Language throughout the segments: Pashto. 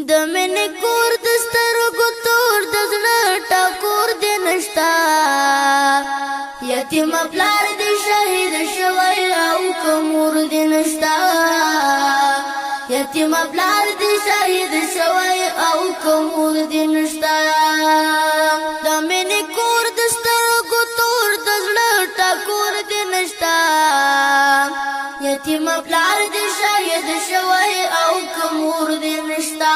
د مینې کور د سترګو تور د زړه ټکور دې نشتا یتیم پلار دې شهید شوی او که مور دې نشتا یتیم پلار دې شهید شوی او که مور دې نشتا د مینې کور د سترګو تور د زړه ټکور دې نشتا یتیم پلار دې شهید شوی او که مور دې نشتا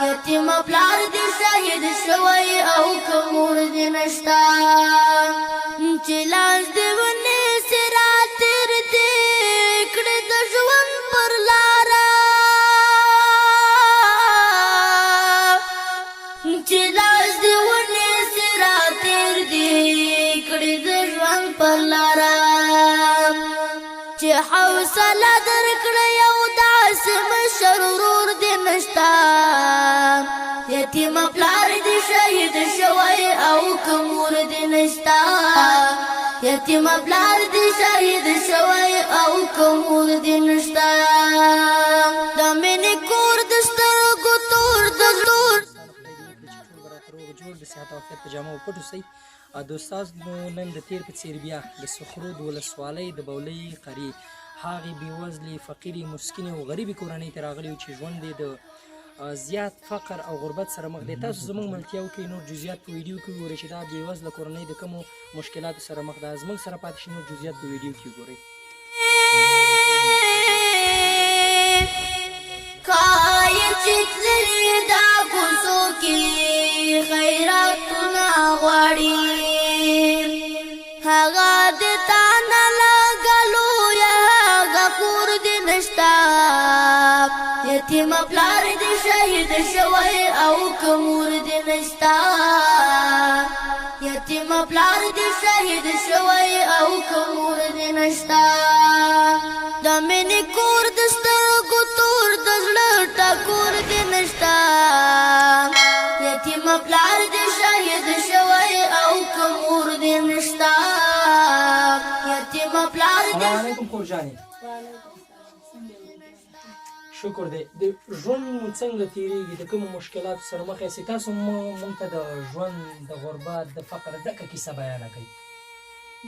یتیم پلار دې شهید شوی او که مور دې نشتا چې لاس دې ونیسي را تېر دې کړې د ژوند پر لاره چې لاس دې ونیسي را تېر دې کړې د ژوند پر لاره چې حوصله درکړه یو داسې مشر ورور دې نشتا یتیم پلار دې شهید شوی او که مور دې نشتا یتیم پلار دې شهید شوی او که مور دې نشتا د مینې کور د سترګو تور د زړه جوړ د صحت او عافیت په جامه وپټ اوسئ دوستاز نو نن د تیر په څیر بیا د سخرود ولسوالۍ د بولۍ قریې هغې بېوزلې فقیرې مسکینې او غریبې کورنۍ ته راغلي وو چې ژوند یې د زیات فقر او غربت سره مخ دی تاسو زموږ ملتیاو کې نور جزئیات په ویډیو کې وګورئ چې دا بېوزله کورنۍ د کومو مشکلاتو سره مخ ده زموږ سره پاتې شئ نور جزئیات په ویډیو کې وګورئ کای چې تللي دا کوڅو کې خیراتونه غواړي هغه د تا نه لګلو یا هغه کور دې نشتا یتیم پلار دې شهید شوی او که مور دې نشتا یتیم پلار دې شهید شوی او که مور دې نشتا د مینې کور د سترګو تور د زړه ټکور دې نشتا یتیم پلار دې شهید شوی او که مور دې نشتا یتیم پلار دې السلام علیکم کور جانې شکر دی د ژوند مو څنګه تېرېږي د کومو مشکلاتو سره مخ یاستئ تاسو مونږ ته د ژوند د غربت د فقر ډکه کیسه بیانه کوئ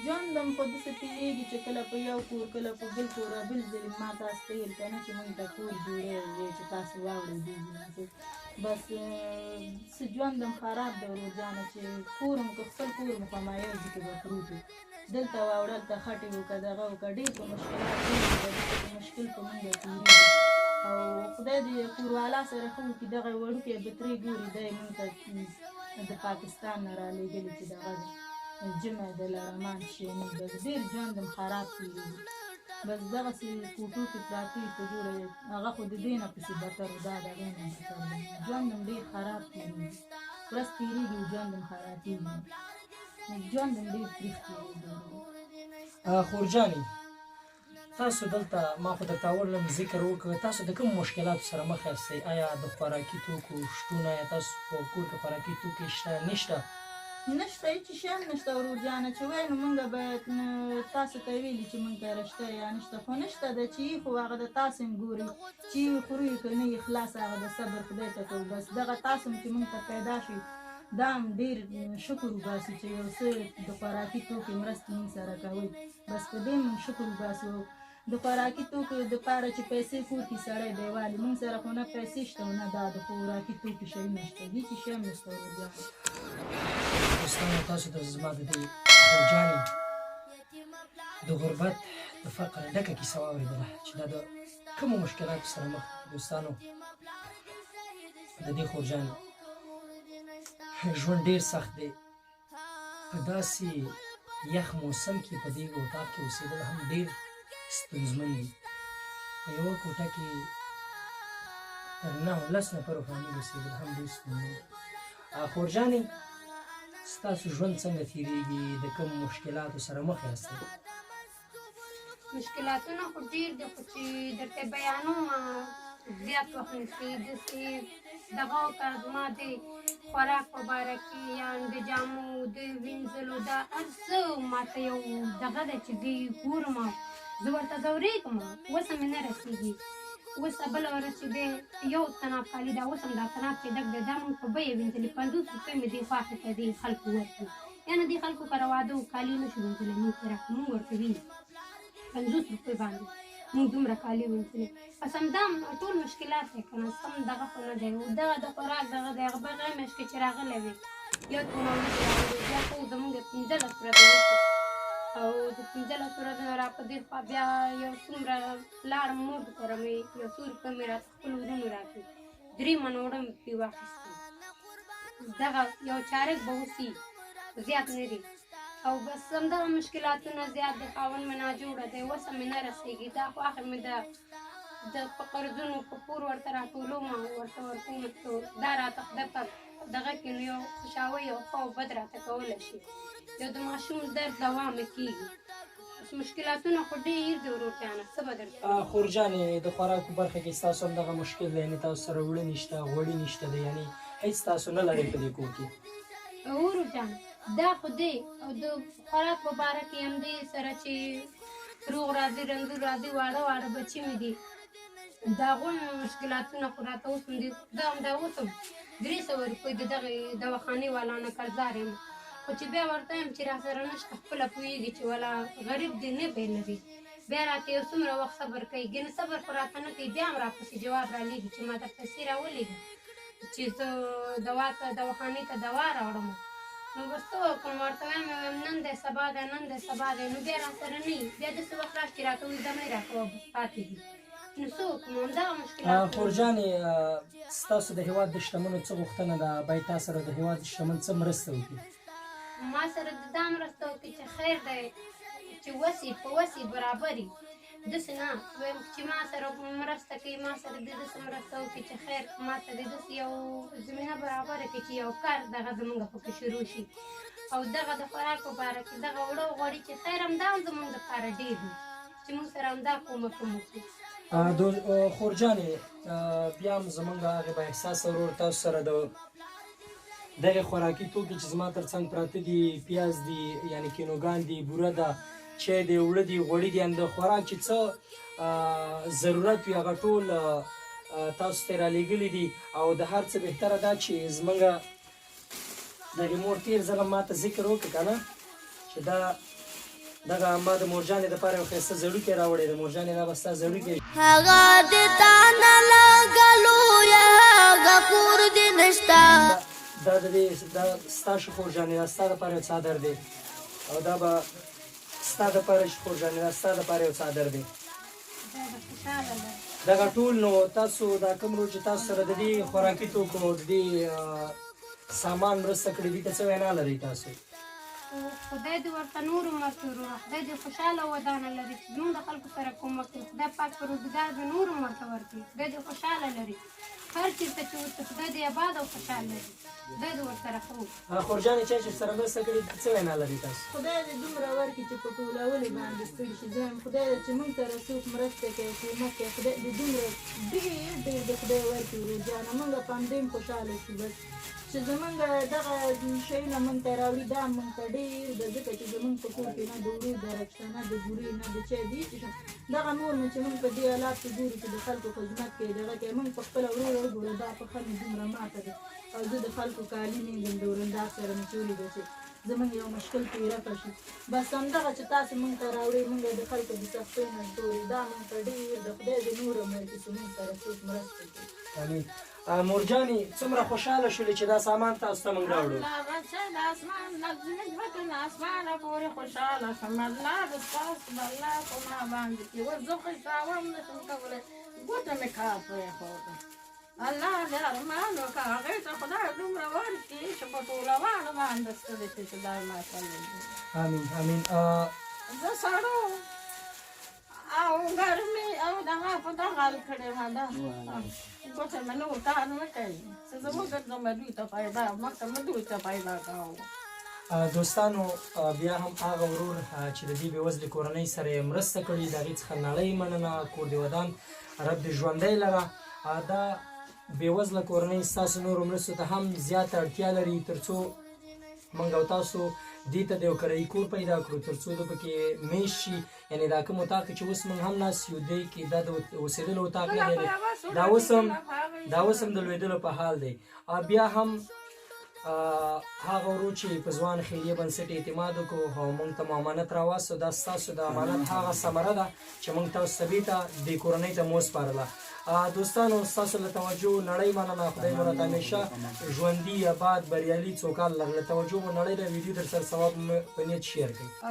ژوند هم خو داسې تېرېږي چې کله په یو کور کله په بل کور بل ځل ما تاسو ته ویل که نه چې مونږ ته کور جوړی وی چې تاسو واورېدېږي بس څه ژوند هم خراب دی ورور جانه چې کور هم که خپل کور مو خو ما یو ځای کې به پروت وو دلته واوړه هلته خټې وکړه دغه وکړه ډېر په مشکلات مشکل په مونږ تېرېږي او خدای دې کوروالا سره ښه وکړي دغه وړوکی بترۍ ګوري دی مونږ ته د پاکستان نه رالېږلي چې دغه جمع د لرمان شیني بس ډېر ژوند هم خراب کېږي بس دغسې کوټو کې پراته وي په جوړه هغه خو د دې نه پسې بدتر و دا د هغې نه بدتر دی ژوند هم ډېر خراب کېږي ورځ تېرېږي ژوند هم خرابېږي ژوند هم ډېر تریخ تېرېږي خورجانې تاسو دلته ما خو درته اول هم ذکر وکړ تاسو د کومو مشکلاتو سره مخ یاستئ آیا د خوراکي توکو شتون آیا تاسو په کور کې خوراکي توکي شته نشته نشته هېڅ شی هم نشته ورور جانه چې وایي نو مونږ به تاسو ته ویلي چې مونږ ته شته یا نشته خو نشته ده چې یې خو هغه د تاسو هم ګوري چې یې خورو یې که نه یې خلاص هغه د صبر خدای ته کوو بس دغه تاسو هم چې مونږ ته پیدا شي دا هم ډېر شکر وباسي چې یو څه د خوراکي توکو مرستې مونږ سره کوئ بس په دې مونږ شکر وباسو د خوراکي توکو دپاره چې پیسې کور کې سړی دی والي مونږ سره خو نه پیسې شته او نه دا د خوراکي توکو شی نشته هېڅ شی هم نشته ورور جانه دوستانو تاسو ته زما د دې خورجانې د غربت د فقر ډکه کیسه واورېدله چې دا د کومو مشکلاتو سره مخ دوستانو د دې خورجانې ژوند ډېر سخت دی په داسې یخ موسم کې په دې اطاق کې اوسېدل هم ډېر ستونزمن دي په یوه کوټه کې تر 9-10 نفرو فامیل اوسېدل هم ډېر ستونزمن دي خورجانې ستاسو ژوند څنګه تېرېږي د کوم مشکلاتو سره مخ یاستئ مشکلاتونه خو ډېر دي خو چې درته بیانوم زیات وخت نیسي داسې دغه وکړه زما د خوراک په باره کې یا د جامو د وینځلو دا هر څه ماته یو دغه ده چې زه یې ګورم زه ورته ځورېږم اوس مې نه رسېږي اوس بله ورځ چې دی یو تناب کالي دا اوس هم دا تناب چې ډک دی دا موږ په بیه وینځلې 50 روپۍ مې دې خواښې ته دې خلکو ورکړي یعنې دې خلکو کره واده و کالي نه شو وینځلی موږ پرې راکړو موږ ورته وینځو 50 روپۍ باندې موږ دومره کالي وینځلې بس همدا ټول مشکلات دی که نه سم دغه خو نه دی دغه د خوراک دغه دی هغه بغې میاشت کې چې راغلی وي یو تونه ورځې راغلی بیا خو زموږ 15 ورځې وشو او د 15 ورځو نه را په دې خوا بیا یو څومره لاړم مور د کره مې یو څو روپۍ مې راته خپلو ورونو راکړي 3 منه اوړه مې پرې واخیستل دغه یو چارک به اوسي زیات نه دي او بس همدغه مشکلاتونه زیات د خاوند مې ناجوړه دی اوس هم مې نه رسېږي دا خو اخر مې د په قرضونو په پور ورته راټولوم او ورته ورکوم دا راته خدای پاک دغه کې نو یو خوشاوی او ښه او بد راته کولی شي یو د ماشوم درد دوا مې کېږي اوس مشکلاتونه خو ډېر دي ورور جانه څه به درته خور جانې د خوراکو برخه کې ستاسو هم دغه مشکل دی یعنې تاسو سره وړه نشته غوړي نشته دی یعنې هېڅ تاسو نه لرئ په دې کور کې ورور جان دا خو دی او د خوراک په باره کې همدې سره چې روغ راځي رنځور راځي واړه واړه بچي مې دي د هغو مشکلاتونه خو راته اوس هم دي زه همدا اوس هم 300 روپۍ د دغې دواخانې والا نه قرضدار یم خو چې بیا ورته یم چې را سره نشته خپله پوهېږي چې والا غریب دی نه بې لري بیا راته یو څومره وخت صبر کوي ګنې صبر خو راته نه کوي بیا هم راپسې جواب رالېږي چې ما ته پیسې راولېږه چې زه دواخانې ته دوا راوړم نو بس څه وکړم ورته وایم نن دی سبا دی نن دی سبا دی نو بیا را سره نه وي بیا داسې وخت راشي چې راته وایي دمه یې راکوه بس پاتې دي نو څه وکړم همدغه مشکلات خور جانې ستاسو د هېواد د شتمنو څه غوښتنه ده باید تا سره د هېواد شتمن څه مرسته وکړي ما سره د دا مرسته وکړي چې خیر دی چې وسې په وسې برابر وي داسې نه وایم چې ما سره مرسته کوي ما سره د داسې مرسته وکړي چې خیر ما ته د داسې یو زمینه برابره کړي چې یو کار دغه زمونږ پکې شروع شي او دغه د خوراک په باره کې دغه اوړه غوړي چې خیر همدا هم زمونږ دپاره ډېر دي چې موږ سره همدا کومک وکړي خور جانې بیا هم زمونږ هغې به احساس ورور تاسو سره د دغې خوراکي توکي چې زما تر څنګ پراته دي پیاز دي یعنې کینوګان دي بوره ده چای دی اوړه دي غوړي دي د خوراک چې څه ضرورت وي هغه ټول تاسو ته رالیږلي دي او د هر څه بهتره دا چې زموږ دغې مور تېر ځله ما ته ذکر وکړه که نه چې دغه ما د مورجانې دپاره یو ښایسته زړوکی راوړی د مورجانې دا به ستا زړوکی هغه د تا نه لګلو یا هغه کور دې نشته دا د دې دا ستا شو خور جانې دا ستا دپاره یو څادر دی او دا به ستا دپاره شو خور جانې دا ستا دپاره یو څادر دی دغه ټول نو تاسو دا کوم روز چې تاسو سره د دې خوراکي توکو د دې سامان مرسته کړې دي ته څه وینا لرئ تاسو خدای دې ورته نور عمر کړي وروره خدای دې خوشحاله ودانه لري چې زموږ د خلکو سره کومک کوي خدای پاک په روزګار دې نور عمر ته ورکړي خدای دې خوشحاله لري هر چېرته چې اوسي خدای دې اباد او خوشحال لري خدای دې ورسره ښه وکړي خور جانې چا چې سره مرسته کړې څه وینا لري تاسو خدای دې دومره ورکړي چې په ټولولو باندې ستړي شي زه خدای دې چې موږ سره څوک مرسته کوي کومک کوي خدای دې دومره ډېر د خدای ورکړي ورور جانه موږ په همدې خوشحاله شو بس چې زمونږ دغه شیونه موږ ته راوړي دا موږ ته ډېر د ځکه چې زمونږ په کور کې نه د وړو درک شته نه د بورې نه د چای د هېڅ شته دغه نور نو چې موږ په دې حالات کې ګورو چې د خلکو خدمت کوي دغه کوي موږ په خپله ورور وګورو دا پښه مې دومره ماته ده او زه د خلکو کالي مینځم د ورندار سره مې چولې ده چې زمونږ یو مشکل تېره کړه شي بس همدغه چې تاسو موږ ته راوړئ موږ د خلکو د سختۍ نه ژغورئ دا موږ ته ډېر د خدای د نور عمر کې چې موږ سره څوک مرسته کوي امین مورجانې څومره خوشحاله شولې چې دا سامان تاسو ته موږ راوړو الله بچه د اسمان نه ځمکه نه اسمانه پورې خوشحاله شم الله د ستاسو د الله په ما باندې کې اوس زه حسابم نه شم کولی ګوته مې کار پرېښوده الله دې ارمان وکړه هغې ته خدای دومره ورکړي چې په ټولوالو باندې ستړي شي چې دا یې ماته امین امین زه سړو او ګرمي او دغه په دغه حال کړې وه دا ګوته مې نور کار نه کوي چې زه وګرځم دوی ته پیدا مخکې مې دوی ته پیدا کوو دوستانو بیا هم هغه ورور چې د دې بېوزلې کورنۍ سره یې مرسته کړې د هغې څخه نړۍ مننه کور دې ودان رب دې ژوندی لره دا بېوزله کورنۍ ستاسو نورو مرستو ته هم زیاته اړتیا لري تر څو موږ او تاسو دې ته د یو کرایي کور پیدا کړو تر څو د پکې میش شي یعنې دا کوم اتاق چې اوس موږ هم ناست یو دی کې دا د اوسېدلو اتاق نه دی دا اوس هم د لوېدلو په حال دی بیا هم هغه ورو چې په ځوان خیریه بنسټ اعتماد وکړو او موږ ته مو امانت راواستو دا ستاسو د امانت هغه ثمره ده چې موږ تاسو سبې ته دې کورنۍ ته مو وسپارله دوستانو ستاسو له توجه نړۍ مننه خدای مو راته همیشه ژوندي آباد بریالي څوکال له توجه مو نړۍ له ویډیو در سره ثواب په نیت شیر کړئ